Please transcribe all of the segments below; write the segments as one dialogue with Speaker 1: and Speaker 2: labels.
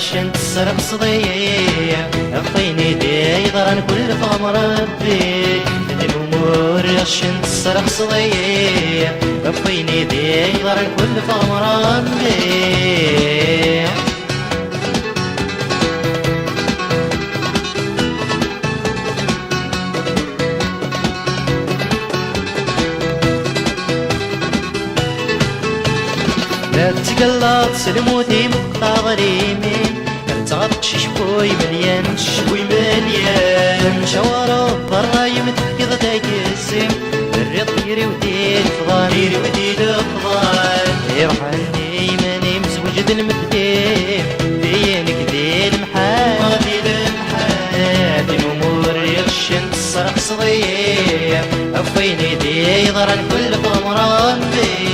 Speaker 1: يغشن تسرق صديع أعطيني دي ضرن كل فغم ربي الأمور يغشن تسرق صديع أعطيني دي ضرن كل فغم ربي لا تقلط سلموتي مقطع ظليمين تغطش شبوي مليان شبوي مليان شوارو برا يمتكض تاكسي الريض يري وديد فضان يري وديد فضان يرحلني ماني مزوجد المبديم دينك ذي المحال ذي المحال الأمور يغشن تسرق صديع أفيني دي ضرن كل قمران بيه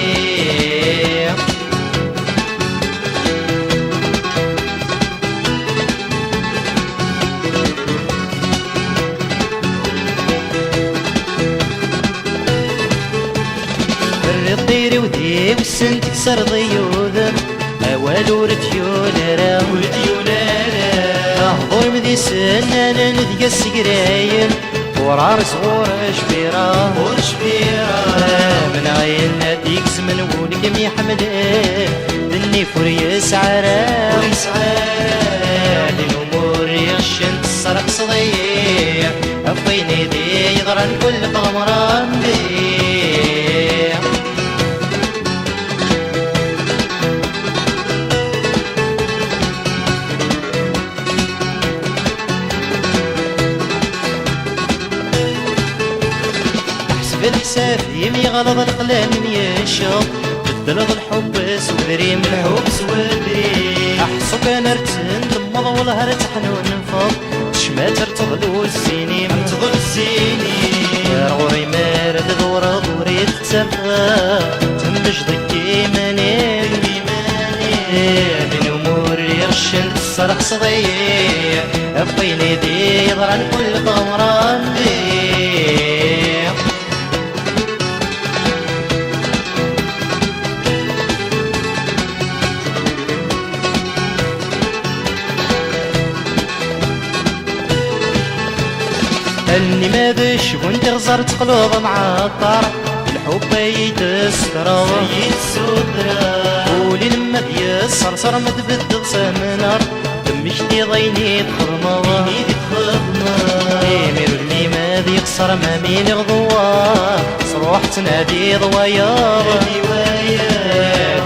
Speaker 1: الطير ودي والسن تكسر ضيوذن أول ورتيون را ورتيون را أهضر مذي سنان نذقى السقراين ورار صغور شبيرة من عين ناديكس من ولك ميحمدين ذني فريس عرا الأمور يغشن تسرق صديع أفيني ذي ضرن كل قمران بيه بالحساب يمي غلط القلم يشوف بدلض الحب سودري من الحب سودري احسو كان ارتن ضمض والهر تحنون نفض تشمات ارتضلو السيني مرتضل السيني غوري مارد دوري تتسرى تنبج ضكي منين من امور يرشن تسرق صديع افيني دي ضرن كل قمران بيه اني ما بش وانت غزرت قلوب معطر الحب يتسرى قولي لما بيسرسر ما تبدل سمنر دمش دي ضيني تخضنا يمير اللي ما ذي يخسر ما مين غضوار صروح تنادي ضوايا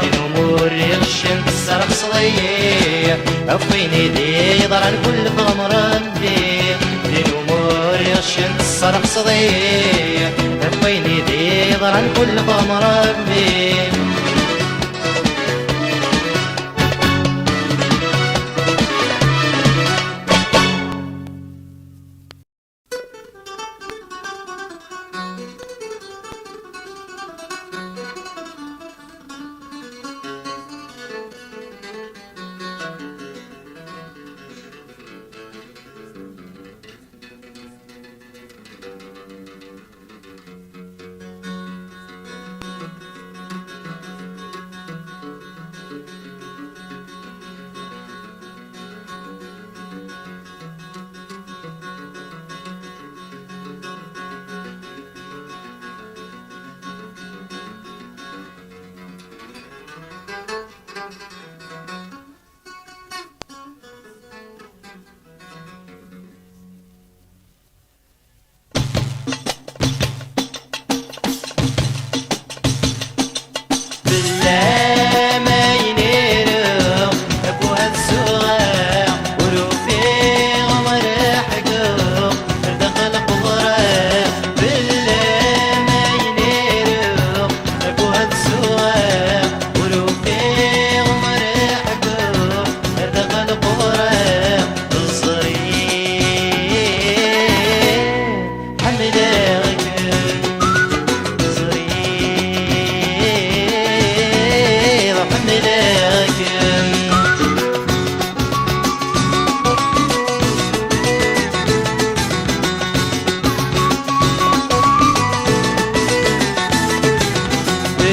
Speaker 1: دي الامور يغشن تسرق صديع افيني دي ضرن كل غمران بيه يغشن تسرق صديع أفيني دي ضرن كل قمر بيه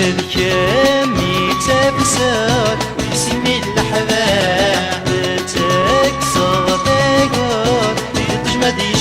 Speaker 1: الكم يتبسط يسمي الأحباب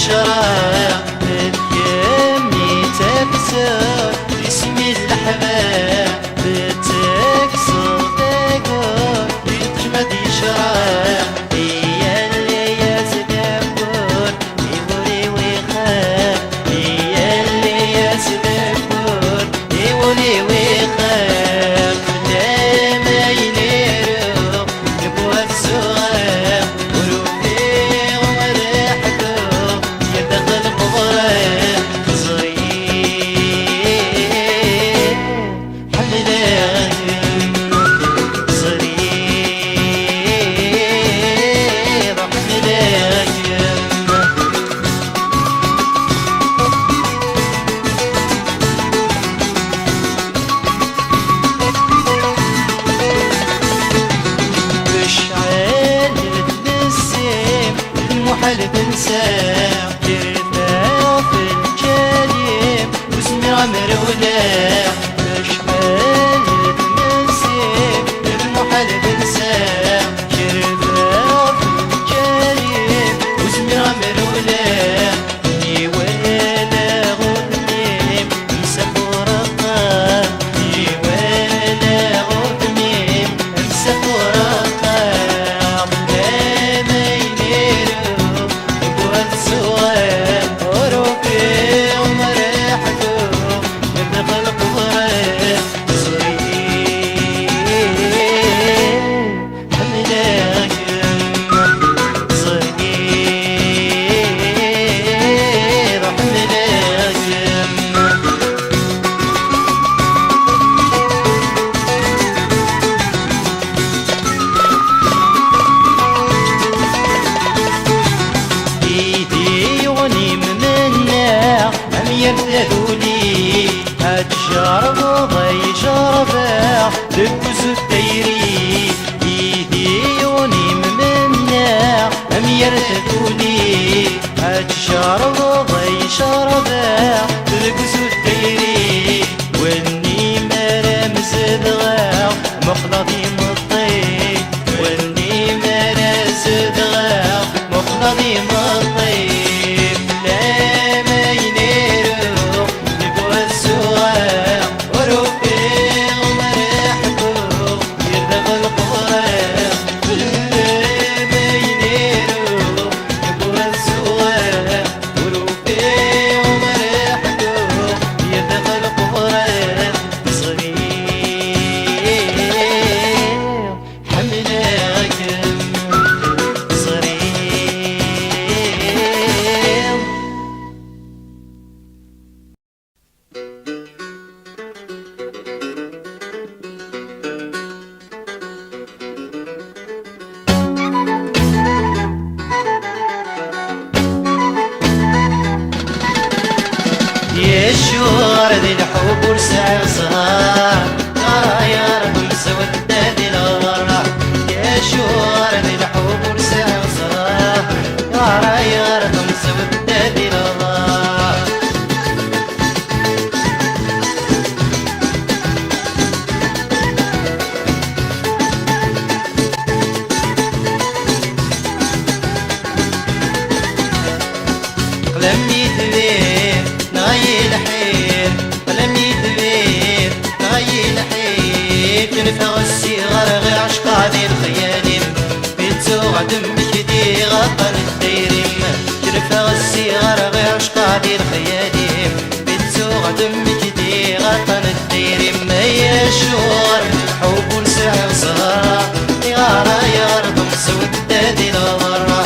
Speaker 1: الشراق بتيمي تكسر اسمي الأحباب بتكسر تقول يتجمد يشراق هي اللي يتدبر يولي ويخاف هي اللي يتدبر يولي ويخاف لا ما ينيرو يبغى السؤال وروحي وريحته يدخل بغرام صغير حملان صغير حملان بشعال بتبسم المحال بنساه ترفع في الكلم واسمي عمر ولا بشعال بتبسم المحال بنساه ترفع في الكلم واسمي عمر ولا ولا غنم مسافر الطاق ولا غنم مسافر الطاق لا ما ينيرو يبغى السؤال وروحي ومريحته يدخل قبره صغير حملاك صغير حملاك ايدي غنيم منا هم يرتدوا لي هتجرب وضيجربه دبس الديري ايدي غنيم منا هم يرتدوا لي هتجرب وضيجربه دبس الديري واني مرمز دغاو مخلطي مطيب واني مرمز دغاو مخلطي مطيب لا ما ينيرو يبغى السؤال وروحي ومريحته يدخل قرام لا ما ينيرو يبغى السؤال وروحي ومريحته يدخل قرام صغير حملاك صغير يا الشوار ذي الحب ورسع صغار يا رب مسود ذي الغرة يا الشوار ذي الحب ورسع صغار يا رب مسود ذي الغرة قلم يدبير نايل حيل قلم يدبير نايل حيل تنفغ الصغار غير عشق هذه الخيالم بتسوغ دمك دي غطن الديرم تنفغ الصغار غير عشق هذه الخيالم بتسوغ دمك دي غطن الديرم يا شوار حب ونسع صغار يا رب مسود دادي الغرة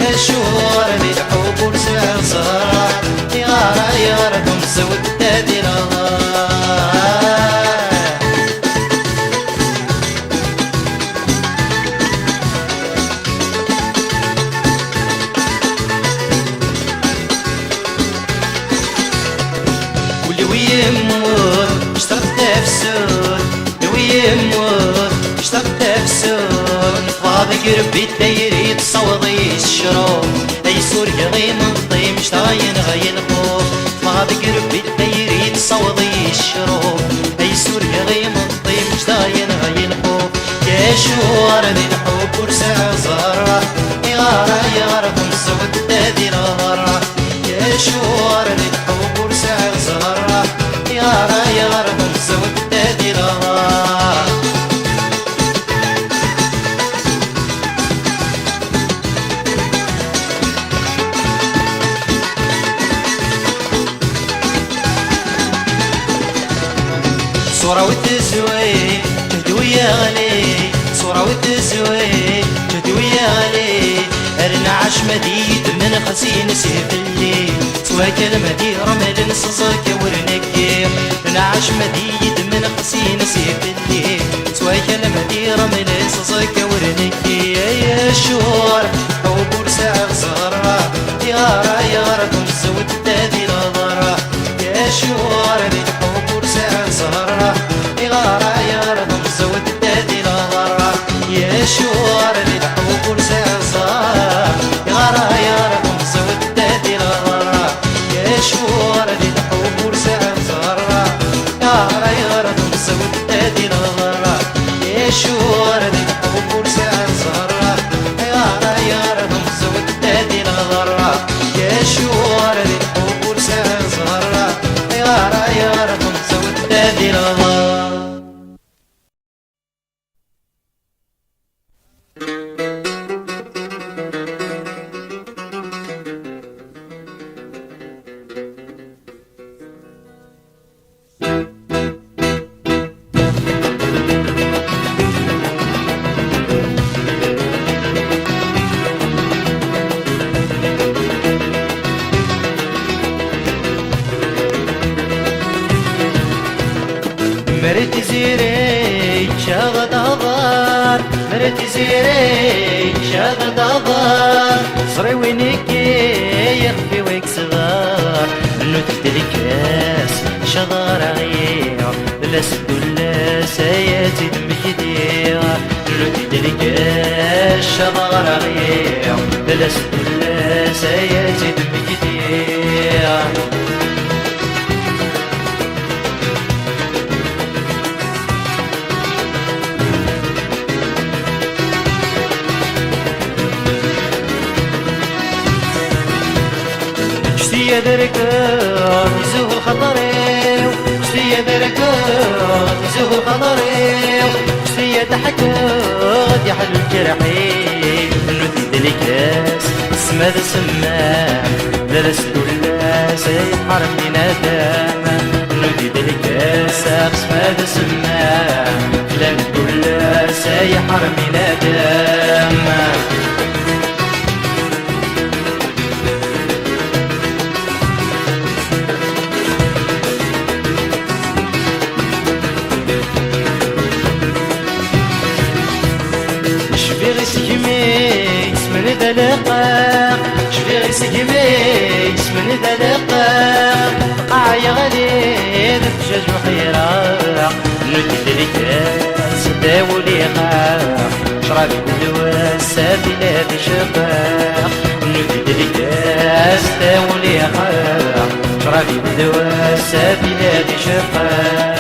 Speaker 1: يا شوار بالحب ونسع صغار يا رب مسود دادي الغرة ولو يموت اشتاق تفسد لو يموت اشتاق تفسد فاضي قرب الدايري تصوضي الشروق اي سوريا غي منطي مش طاين غي الخوف فاضي قرب الدايري تصوضي الشروق اي سوريا غي منطي مش طاين غي الخوف يا شوار ذي الحب ورسع زهرة يا رب مسود دادي الغرة شوار الحب ورسع زهرة يا غرب مزود تادي الغار صورة وتزوي تهدوية غالي صورة وتزوي تهدوية غالي ارنعش مديد من خسين سيف الليل سواك المدي رمل نصزك ورنكي ارنعش مديد من خسين سيف الليل سواك المدي رمل نصزك ورنكي يا شور حب ورسع زهرة يا رب مزود تادي الغرة يا شور الحب ورسع زهرة يا رب مزود تادي الغرة يا شور الحب ورسع زهرة يا رب مزود تادي الغرة يا شور الحب ورسع زهرة يا رب مزود تادي الغرة يا شور الحب ورسع زهرة يا رب مزود تادي الغرة يا شور الحب ورسع زهرة يا رب مزود تادي الغرة مرت زيري شغد عبار مرت زيري شغد عبار صري وينكي يخفي ويك صغار انو تبدل كاس شغار غير لا سد ولا سياتي دمك دير انو تبدل كاس شغار غير لا سد ولا سياتي دمك دير شتي دركات يزوه الخطريو شتي دركات يزوه الخطريو شتي ضحكات يحل الجرحي منو تدلي كاس اسمه ذا سمام لا سد ولا سيحرم من ندام منو تدلي كاس اسمه ذا سمام لا سد ولا سيحرم من ندام ذا لقاق شفيغ سقمي اسمن ذا لقاق قاعي غليظ بجاج وحيراق ندري كاس داولي غاق شرابي بالدواء سافي لا في شقاق ندري كاس داولي غاق شرابي بالدواء سافي لا في شقاق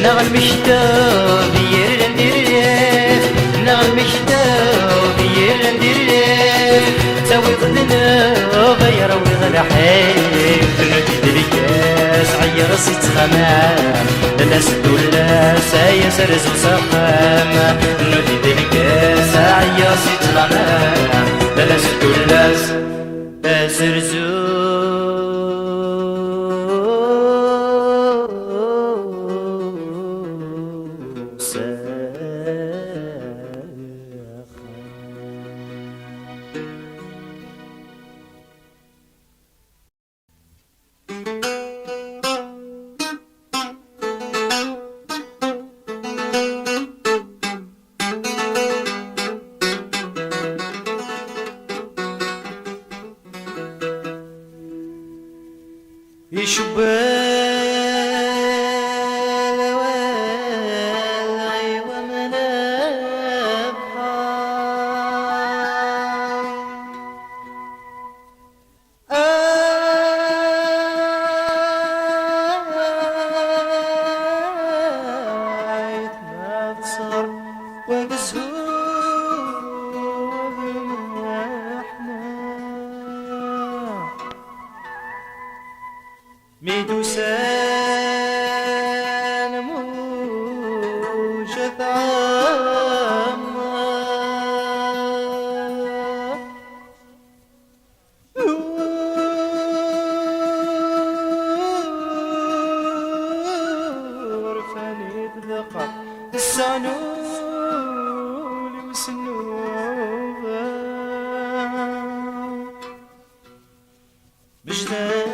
Speaker 1: نغم مشتاق بير ندير نغم مشتاق بير ندير تسوي ضدنا غير وغير حيل ندير كاس عير صيت خمام لا سد ولا سايسر وسقام ندير كاس عير صيت خمام لا سد ولا سرزو السعنولي وسنوبة بجدان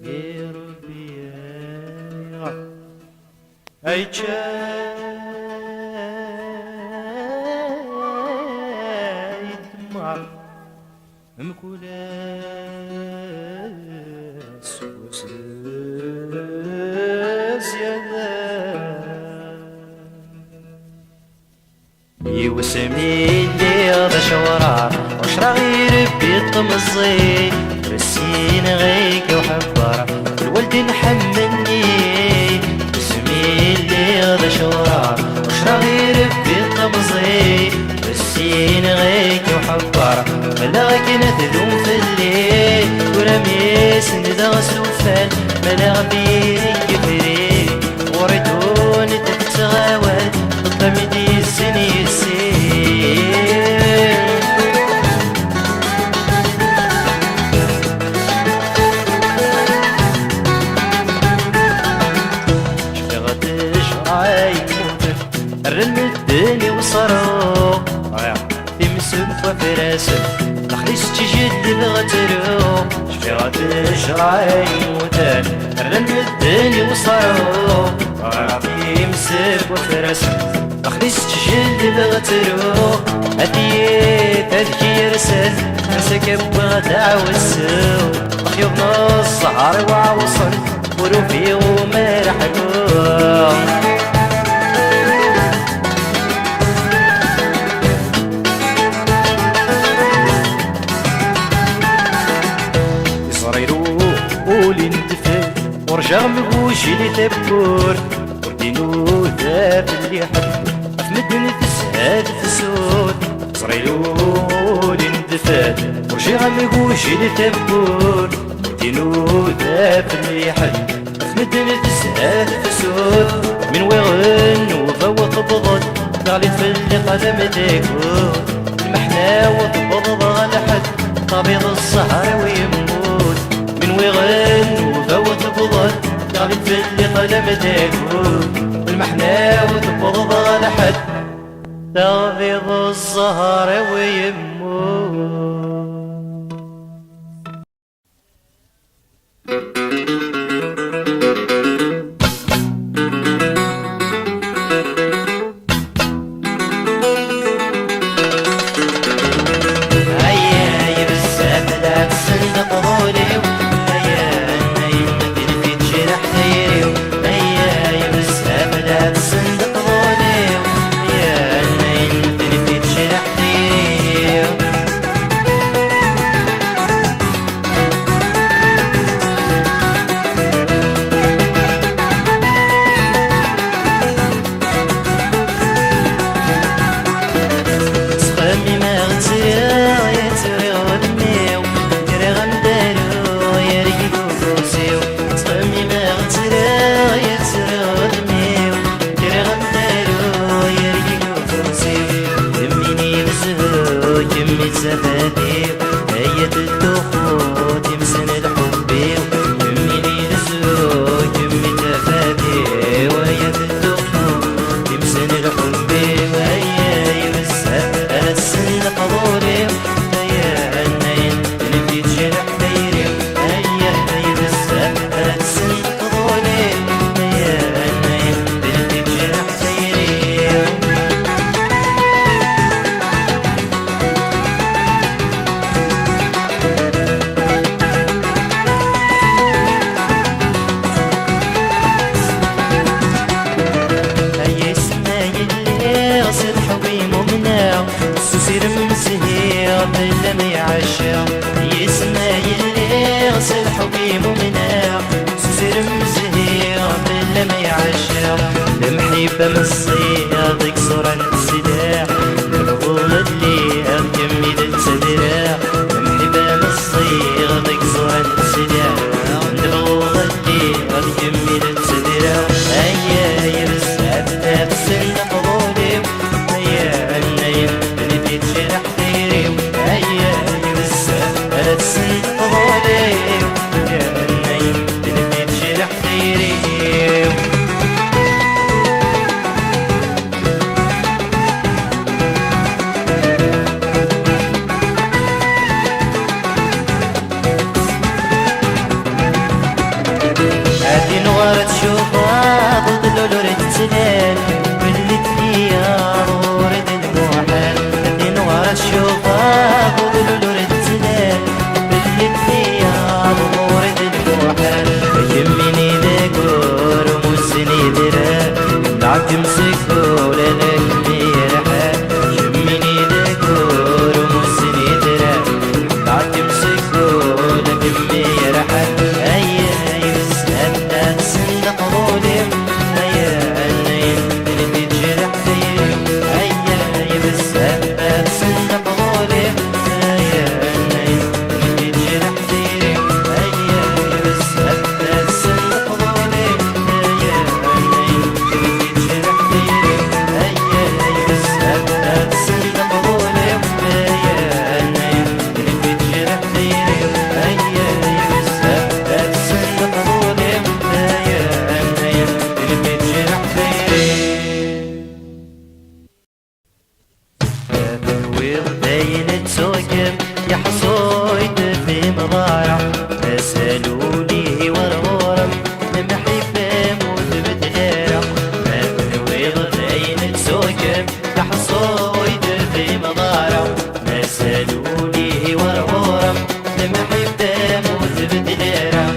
Speaker 1: يا ربي يا رب أي دمع مكولاس وساس يوسمني اللي هذا شورار وشرا غير بيطمزي رسين غيك وحبار الولد نحملني يوسمني اللي هذا شورار وشرا غير بيطمزي رسين غيك وحبار ملاك نتلوم في الليل ورميس ندغ سوفان ملاغ بيك فريق وردون تتغاول ضمدي السني الرن الدنيا وصاروا تمسك وفراسك تخليش تجد بغترو شفي غتشرع يموتان الرن الدنيا وصاروا تمسك وفراسك تخليش تجد بغترو هديت تذكير سن نسك بغدع والسو أخيب نص سهر وعوصل وروفي ومرحبو ورجع مبوشي لي تبكور وردينو ذاب اللي حب أفمدني تسهاد في السود صريلو اللي ندفات ورجع مبوشي لي تبكور وردينو ذاب اللي حب أفمدني تسهاد في السود من وغن وفوق بضد غالي في اللي قدم ديكور المحنى وتبضض على حد طبيض السهر ويموت من وغن وفوق بضد غالي في اللي قدم ديكور المحنى وتبضض على حد طبيض السهر ويموت فم الصياد كسر السلاح نقول اللي أرجم إذا تدرع نمحي فم الصياد كسر السلاح نقول اللي أرجم إذا تدرع أيا يرسل تفسن قبولي أيا النيل اللي تجرح غيري أيا يرسل ويض داين تسوكم يا حصويد في مضارع سالوني ورورم المحبة موت بدلارع ويض داين تسوكم يا حصويد في مضارع سالوني ورورم المحبة موت بدلارع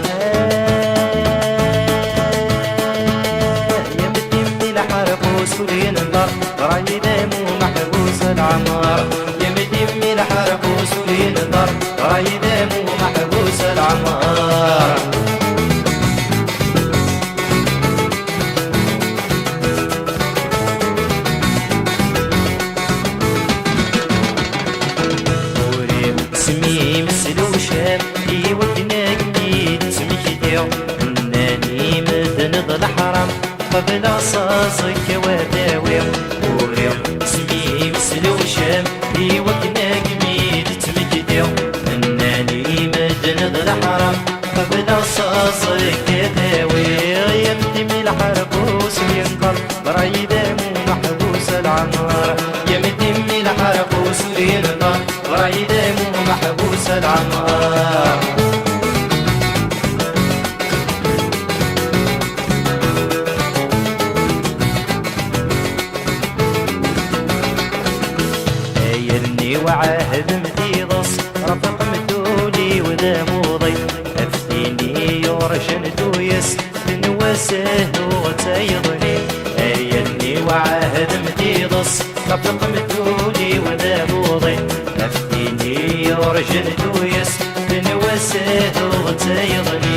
Speaker 1: يا مدي الحرب وسولين النار رايدة مو محبوس العمار يا مدي الحرب وسولين النار رايدة مو محبوس العمار سميم سلوشام يودنا جديد سمكتيو انني مدن الحرام قبل صاصك وداوي وريم سميم سلوشام يودنا جديد سمكتيو انني مدن الحرام قبل صاصك داوي يمتم الحربوس ينقر برايدة مو محبوس العمار يمتم الحربوس ينقر برايدة مو محبوس العمار يرني وعاهد مديضص رفق مدولي وذا موضي أفتيني يورشن دويس بنوسه وتيضني يرني وعاهد مديضص رفق مدولي وذا موضي أفتيني يورشن دويس بنوسه وتيضني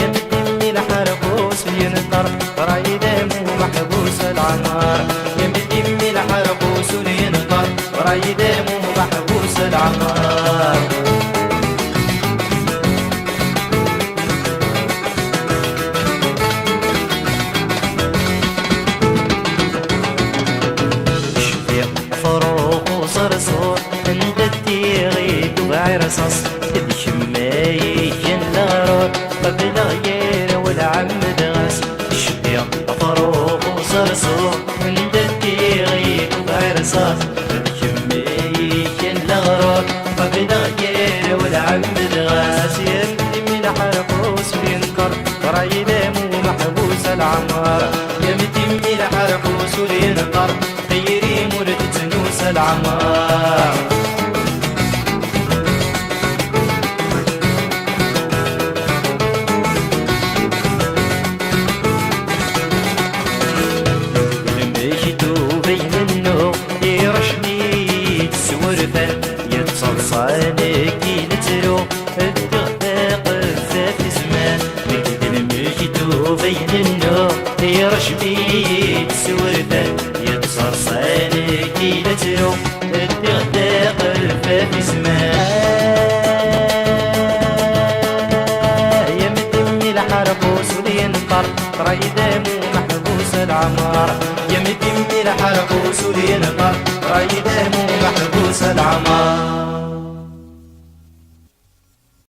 Speaker 1: يمدي الحربوس ينطر رايدة مو محبوس العمار يمدي الحربوس ينطر رايدة مو محبوس العمار فروق وصرصور عند التيغيد وعرصص الشمايك الغرور قبل غير والعمد غاس الشبيع فروق وصرصور عند التيغيد وعرصص الشمايك الغرور قبل غير والعمد غاس يمدي من حرقوس بينكر رايدة مو محبوس العمار يمدي من حرقوس بينكر خيري مرد تنوس العمار المشتو بين النوم يرشني تسورفن يتصلصانك ينترو الدغداق ذات زمان المشتو بين النوم يرشني تسورفن يتصلصانك ينترو الدغداق ذات زمان يمدي الحربوس ولينطر رايدة مو محبوس العمار يمدي الحربوس ولينطر رايدة مو محبوس العمار